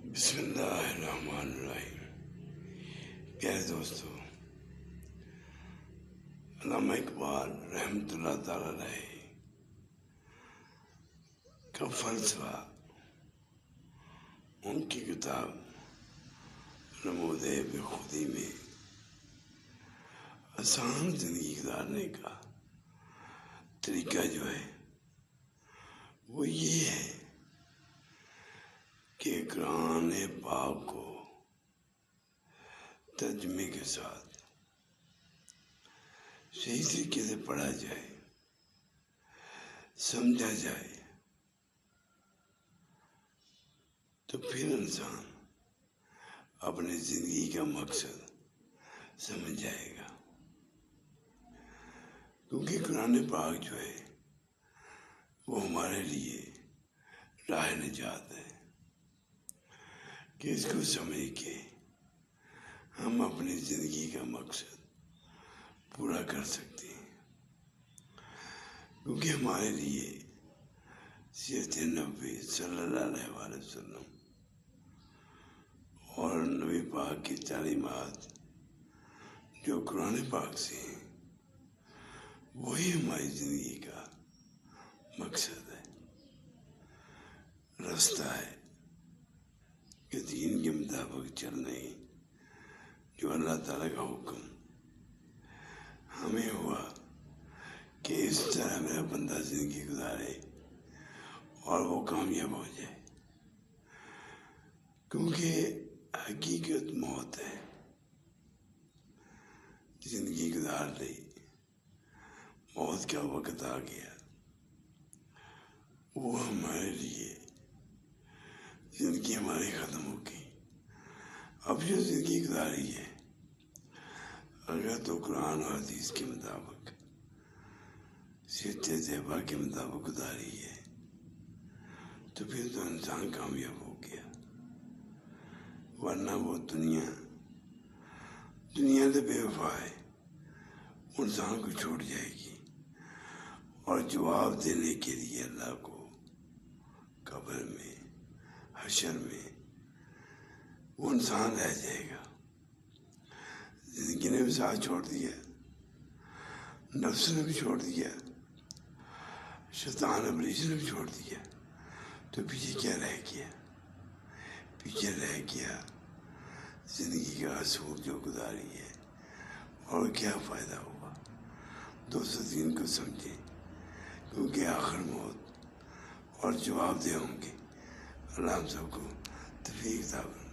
بسم اللہ الرحمن الرحیم۔ پیارے دوستو، علامہ اقبال رحمۃ اللہ تعالی علیہ کا فلسفہ، ان کی کتاب نمود بخودی میں آسان زندگی گزارنے کا طریقہ جو ہے وہ یہ ہے کہ قرآن پاک کو ترجمے کے ساتھ صحیح طریقے سے پڑھا جائے، سمجھا جائے، تو پھر انسان اپنی زندگی کا مقصد سمجھ جائے گا۔ کیونکہ قرآن پاک جو ہے وہ ہمارے لیے راہ نجات ہے کہ اس کو سمجھ کے ہم اپنی زندگی کا مقصد پورا کر سکتے ہیں۔ کیونکہ ہمارے لیے سیرت نبی صلی اللہ علیہ وآلہ وسلم اور نبی پاک کی تعلیمات جو قرآن پاک سے ہیں وہی ہماری زندگی کا مقصد ہے، راستہ ہے کہ دین کے مطابق چلنے جو اللہ تعالیٰ کا حکم ہمیں ہوا کہ اس طرح میرا بندہ زندگی گزارے اور وہ کامیاب ہو جائے۔ کیونکہ حقیقت موت ہے، زندگی گزار لی، موت کا وقت آ گیا، وہ ہمارے لیے زندگی ہماری ختم ہو گئی۔ اب جو زندگی گزاری ہے اگر تو قرآن و حدیث کے مطابق، سیرت طیبہ کے مطابق گزاری ہے تو پھر تو انسان کامیاب ہو گیا، ورنہ وہ دنیا تو بے وفا ہے، انسان کو چھوڑ جائے گی اور جواب دینے کے لیے اللہ کو قبر میں، حشر میں وہ انسان رہ جائے گا۔ زندگی نے بھی ساتھ چھوڑ دیا، نفس نے بھی چھوڑ دیا، شیطان ابلیس نے بھی چھوڑ دیا، تو پیچھے کیا رہ گیا؟ پیچھے رہ گیا زندگی کا اصول جو گزاری ہے، اور کیا فائدہ ہوا؟ دوستو دین کو سمجھیں، کیونکہ آخر موت اور جواب دہ ہوں گے۔ اللہ ہم سب کو توفیق عطا فرمائے۔